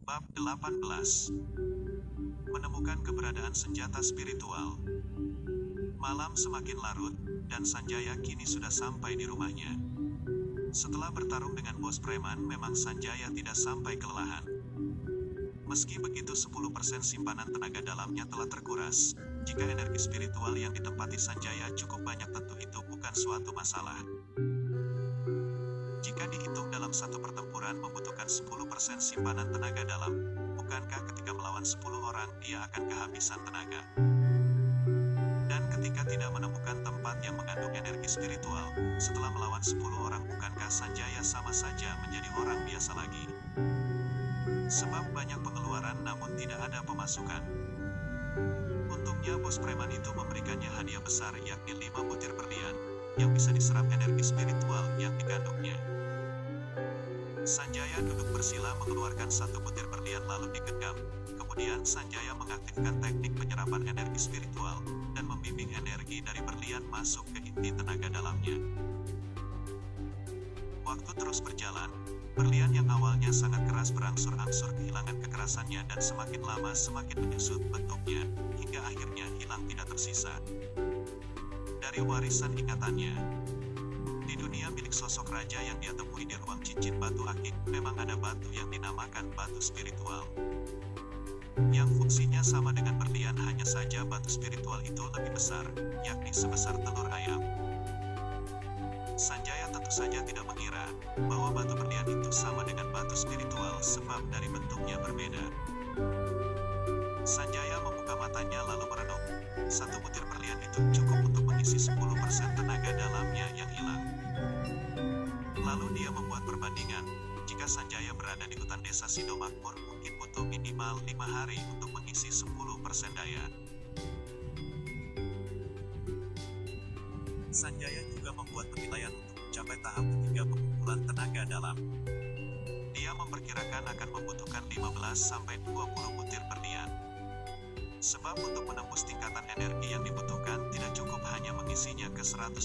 Bab 18. Menemukan keberadaan senjata spiritual. Malam semakin larut, dan Sanjaya kini sudah sampai di rumahnya. Setelah bertarung dengan bos preman, memang Sanjaya tidak sampai kelelahan. Meski begitu 10% simpanan tenaga dalamnya telah terkuras. Jika energi spiritual yang ditempati Sanjaya cukup banyak, tentu itu bukan suatu masalah. Jika dihitung dalam satu pertempuran membutuhkan 10% simpanan tenaga dalam, bukankah ketika melawan 10 orang dia akan kehabisan tenaga? Dan ketika tidak menemukan tempat yang mengandung energi spiritual, setelah melawan 10 orang bukankah Sanjaya sama saja menjadi orang biasa lagi? Sebab banyak pengeluaran namun tidak ada pemasukan. Untungnya bos preman itu memberikannya hadiah besar, yakni 5 butir berlian, yang bisa diserap energi spiritual yang dikandungnya. Sanjaya duduk bersila mengeluarkan 1 butir berlian lalu digenggam. Kemudian Sanjaya mengaktifkan teknik penyerapan energi spiritual, dan membimbing energi dari berlian masuk ke inti tenaga dalamnya. Waktu terus berjalan, berlian yang awalnya sangat keras berangsur-angsur kehilangan kekerasannya dan semakin lama semakin menyusut bentuknya, hingga akhirnya hilang tidak tersisa. Dari warisan ingatannya, di dunia milik sosok raja yang dia temui di ruang cincin batu akik, memang ada batu yang dinamakan batu spiritual. Yang fungsinya sama dengan berlian, hanya saja batu spiritual itu lebih besar, yakni sebesar telur ayam. Sanjaya tentu saja tidak mengira bahwa batu berlian itu sama dengan batu spiritual sebab dari bentuknya berbeda. Sanjaya membuka matanya lalu merenung. 1 butir berlian itu cukup untuk mengisi 10% tenaga dalamnya yang hilang. Lalu dia membuat perbandingan, jika Sanjaya berada di hutan desa Sidomakmur mungkin butuh minimal 5 hari untuk mengisi 10% daya. Sanjaya juga membuat penilaian untuk mencapai tahap ketiga pengumpulan tenaga dalam. Dia memperkirakan akan membutuhkan 15-20 butir berlian. Sebab untuk menembus tingkatan energi yang dibutuhkan tidak cukup hanya mengisinya ke 100%.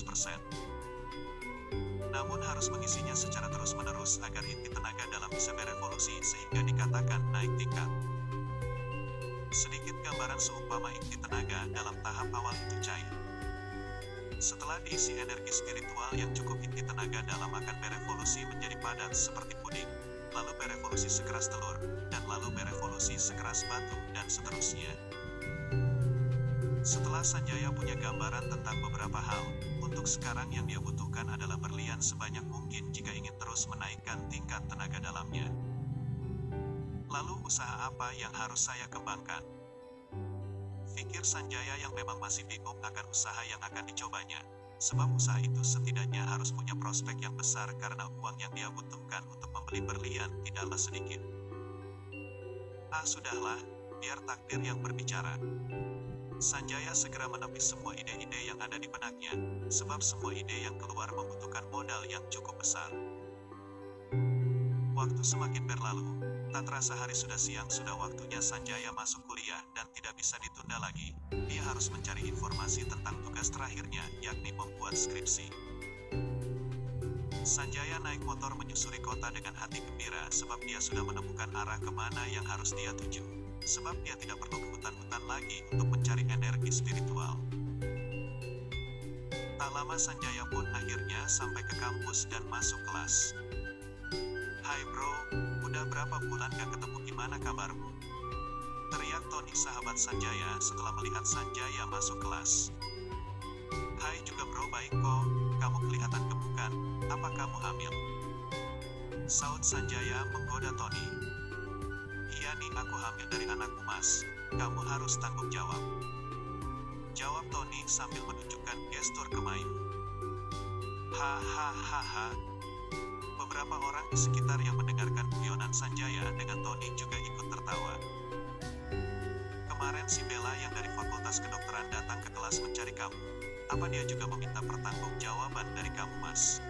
Namun harus mengisinya secara terus-menerus agar inti tenaga dalam bisa berevolusi sehingga dikatakan naik tingkat. Sedikit gambaran seumpama inti tenaga dalam tahap awal itu cair. Setelah diisi energi spiritual yang cukup, inti tenaga dalam akan berevolusi menjadi padat seperti puding, lalu berevolusi sekeras telur, dan lalu berevolusi sekeras batu, dan seterusnya. Setelah Sanjaya punya gambaran tentang beberapa hal, untuk sekarang yang dia butuhkan adalah berlian sebanyak mungkin jika ingin terus menaikkan tingkat tenaga dalamnya. Lalu usaha apa yang harus saya kembangkan? Pikir Sanjaya yang memang masih bingung akan usaha yang akan dicobanya, sebab usaha itu setidaknya harus punya prospek yang besar karena uang yang dia butuhkan untuk membeli berlian tidaklah sedikit. Sudahlah, biar takdir yang berbicara. Sanjaya segera menepis semua ide-ide yang ada di benaknya, sebab semua ide yang keluar membutuhkan modal yang cukup besar. Waktu semakin berlalu, tak terasa hari sudah siang, sudah waktunya Sanjaya masuk kuliah dan tidak bisa ditunda lagi. Dia harus mencari informasi tentang tugas terakhirnya, yakni membuat skripsi. Sanjaya naik motor menyusuri kota dengan hati gembira sebab dia sudah menemukan arah kemana yang harus dia tuju. Sebab dia tidak perlu ke hutan-hutan lagi untuk mencari energi spiritual. Tak lama Sanjaya pun akhirnya sampai ke kampus dan masuk kelas. "Hai bro, udah berapa bulan gak ketemu, gimana kabarmu?" teriak Tony sahabat Sanjaya setelah melihat Sanjaya masuk kelas. "Hai juga bro, baik kok, kamu kelihatan gemukan, apa kamu hamil?" saut Sanjaya menggoda Tony. "Iya nih, aku hamil dari anakku mas, kamu harus tanggung jawab," jawab Tony sambil menunjukkan gestur kemayu. Hahaha. Beberapa orang di sekitar yang mendengarkan guyonan Sanjaya dengan Tony juga ikut tertawa. "Kemarin si Bella yang dari Fakultas Kedokteran datang ke kelas mencari kamu. Apa dia juga meminta pertanggungjawaban dari kamu mas?"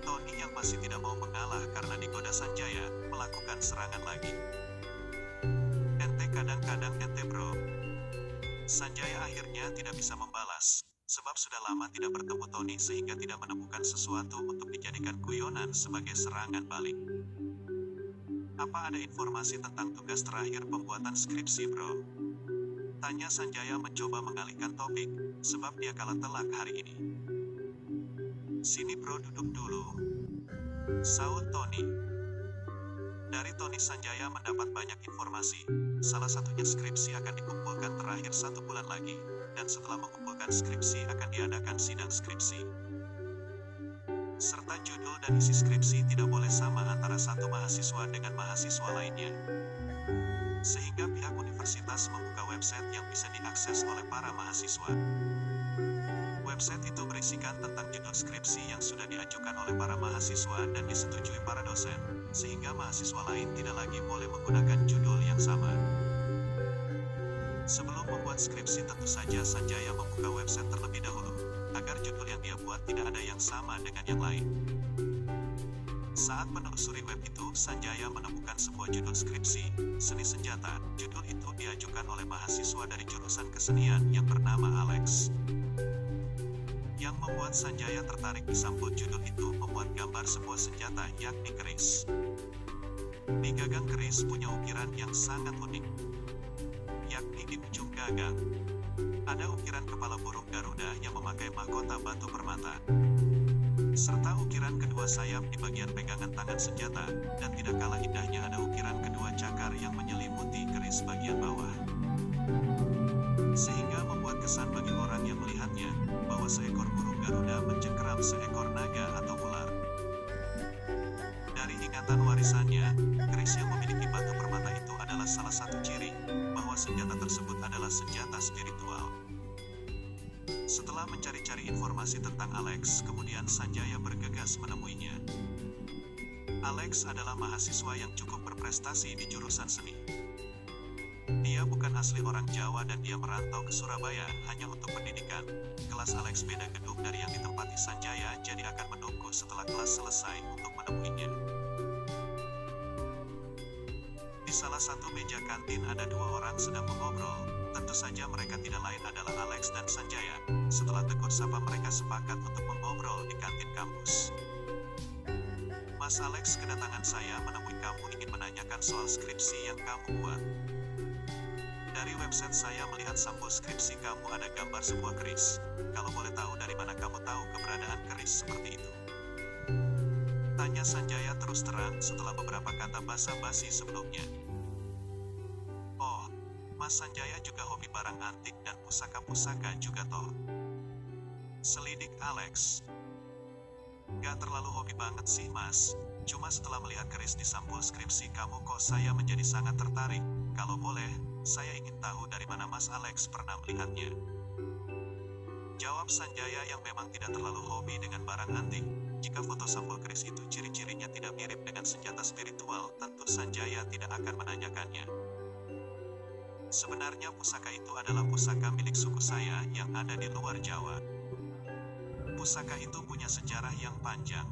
Tony yang masih tidak mau mengalah karena digoda Sanjaya, melakukan serangan lagi. "Ente kadang-kadang ente bro." Sanjaya akhirnya tidak bisa membalas, sebab sudah lama tidak bertemu Tony sehingga tidak menemukan sesuatu untuk dijadikan guyonan sebagai serangan balik. Apa ada informasi tentang tugas terakhir pembuatan skripsi, bro? Tanya Sanjaya mencoba mengalihkan topik, sebab dia kalah telak hari ini. Sini bro, duduk dulu, sahut Tony. Dari Tony, Sanjaya mendapat banyak informasi. Salah satunya skripsi akan dikumpulkan terakhir 1 bulan lagi, dan setelah mengumpulkan skripsi akan diadakan sidang skripsi. Serta judul dan isi skripsi tidak boleh sama antara satu mahasiswa dengan mahasiswa lainnya. Sehingga pihak universitas membuka website yang bisa diakses oleh para mahasiswa. Website itu berisikan tentang judul skripsi yang sudah diajukan oleh para mahasiswa dan disetujui para dosen, sehingga mahasiswa lain tidak lagi boleh menggunakan judul yang sama. Sebelum membuat skripsi, tentu saja Sanjaya membuka website terlebih dahulu, agar judul yang dia buat tidak ada yang sama dengan yang lain. Saat menelusuri web itu, Sanjaya menemukan sebuah judul skripsi, Seni Senjata. Judul itu diajukan oleh mahasiswa dari jurusan kesenian yang bernama Alex. Yang membuat Sanjaya tertarik di sampul judul itu membuat gambar sebuah senjata, yakni keris. Di gagang keris punya ukiran yang sangat unik, yakni di ujung gagang ada ukiran kepala burung Garuda yang memakai mahkota batu permata, serta ukiran kedua sayap di bagian pegangan tangan senjata, dan tidak kalah indahnya ada ukiran kedua cakar yang menyelimuti keris bagian bawah. Sehingga membuat kesan bagi orang yang melihatnya, bahwa seekor burung Garuda mencengkeram seekor naga atau ular. Dari ingatan warisannya, keris yang memiliki batu permata itu adalah salah satu ciri bahwa senjata tersebut adalah senjata spiritual. Setelah mencari-cari informasi tentang Alex, kemudian Sanjaya bergegas menemuinya. Alex adalah mahasiswa yang cukup berprestasi di jurusan seni. Dia bukan asli orang Jawa dan dia merantau ke Surabaya hanya untuk pendidikan. Kelas Alex beda gedung dari yang ditempati Sanjaya, jadi akan menunggu setelah kelas selesai untuk menemuinya. Di salah satu meja kantin ada 2 orang sedang mengobrol. Tentu saja mereka tidak lain adalah Alex dan Sanjaya. Setelah tegur sapa, mereka sepakat untuk mengobrol di kantin kampus. Mas Alex, kedatangan saya menemui kamu ingin menanyakan soal skripsi yang kamu buat. Dari website saya melihat sampul skripsi kamu ada gambar sebuah keris. Kalau boleh tahu dari mana kamu tahu keberadaan keris seperti itu? Tanya Sanjaya terus terang setelah beberapa kata basa-basi sebelumnya. Oh, Mas Sanjaya juga hobi barang antik dan pusaka-pusaka juga toh? Selidik Alex. Gak terlalu hobi banget sih mas, cuma setelah melihat keris di sampul skripsi kamu kok saya menjadi sangat tertarik. Kalau boleh, saya ingin tahu dari mana Mas Alex pernah melihatnya. Jawab Sanjaya yang memang tidak terlalu hobi dengan barang antik. Jika foto sampul keris itu ciri-cirinya tidak mirip dengan senjata spiritual, tentu Sanjaya tidak akan menanyakannya. Sebenarnya pusaka itu adalah pusaka milik suku saya yang ada di luar Jawa. Pusaka itu punya sejarah yang panjang.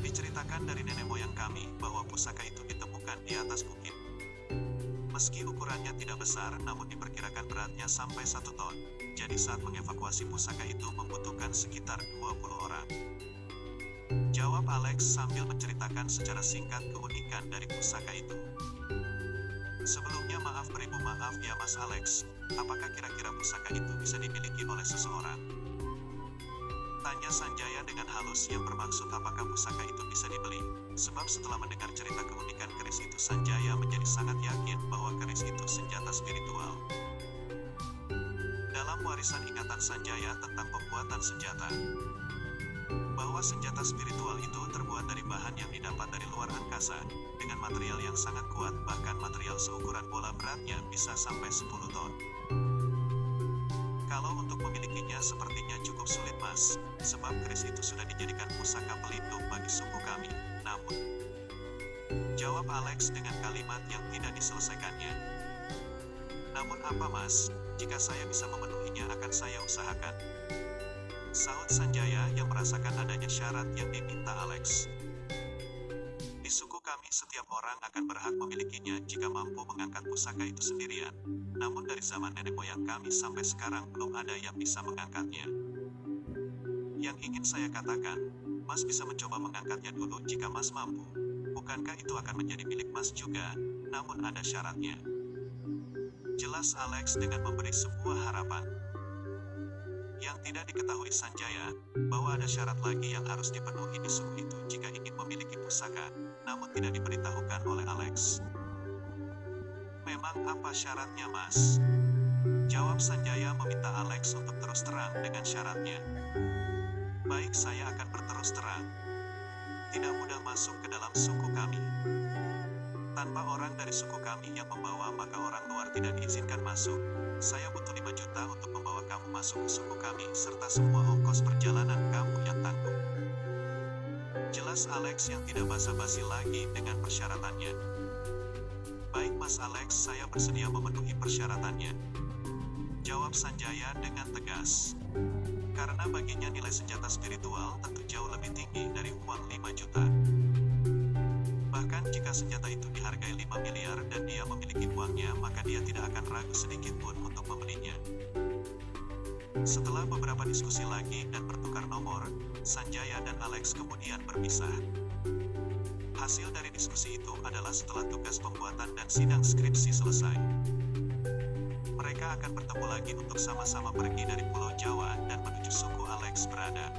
Diceritakan dari nenek moyang kami bahwa pusaka itu ditemukan di atas bukit. Meski ukurannya tidak besar, namun diperkirakan beratnya sampai 1 ton. Jadi saat mengevakuasi pusaka itu membutuhkan sekitar 20 orang. Jawab Alex sambil menceritakan secara singkat keunikan dari pusaka itu. Sebelumnya beribu maaf ya Mas Alex, apakah kira-kira pusaka itu bisa dimiliki oleh seseorang? Tanya Sanjaya dengan halus yang bermaksud apakah pusaka itu bisa dibeli. Sebab setelah mendengar cerita keunikan keris itu, Sanjaya menjadi sangat yakin bahwa keris itu senjata spiritual. Dalam warisan ingatan Sanjaya tentang pembuatan senjata, bahwa senjata spiritual itu terbuat dari bahan yang didapat dari luar angkasa, dengan material yang sangat kuat, bahkan material seukuran bola beratnya bisa sampai 10 ton. Kalau untuk memilikinya sepertinya cukup sulit mas, sebab keris itu sudah dijadikan pusaka pelindung bagi suku kami. Namun, jawab Alex dengan kalimat yang tidak diselesaikannya. Namun apa mas, jika saya bisa memenuhinya akan saya usahakan. Sahut Sanjaya yang merasakan adanya syarat yang diminta Alex. Di suku kami setiap orang akan berhak memilikinya jika mampu mengangkat pusaka itu sendirian. Namun dari zaman nenek moyang kami sampai sekarang belum ada yang bisa mengangkatnya. Yang ingin saya katakan, mas bisa mencoba mengangkatnya dulu jika mas mampu. Bukankah itu akan menjadi milik Mas juga? Namun ada syaratnya. Jelas Alex dengan memberi sebuah harapan. Yang tidak diketahui Sanjaya, bahwa ada syarat lagi yang harus dipenuhi di suku itu jika ingin memiliki pusaka, namun tidak diberitahukan oleh Alex. Memang apa syaratnya, Mas? Jawab Sanjaya meminta Alex untuk terus terang dengan syaratnya. Baik, saya akan berterus terang. Tidak mudah masuk ke dalam suku kami. Tanpa orang dari suku kami yang membawa, maka orang luar tidak diizinkan masuk. Saya butuh 5 juta untuk membawa kamu masuk ke suku kami, serta semua ongkos perjalanan kamu yang tanggung. Jelas Alex yang tidak basa-basi lagi dengan persyaratannya. Baik Mas Alex, saya bersedia memenuhi persyaratannya. Jawab Sanjaya dengan tegas. Karena baginya nilai senjata spiritual tentu jauh lebih tinggi dari uang 5 juta. Bahkan jika senjata itu dihargai 5 miliar dan dia memiliki uangnya, maka dia tidak akan ragu sedikit pun untuk membelinya. Setelah beberapa diskusi lagi dan bertukar nomor, Sanjaya dan Alex kemudian berpisah. Hasil dari diskusi itu adalah setelah tugas pembuatan dan sidang skripsi selesai, mereka akan bertemu lagi untuk sama-sama pergi dari Pulau Jawa dan menuju suku Alex berada.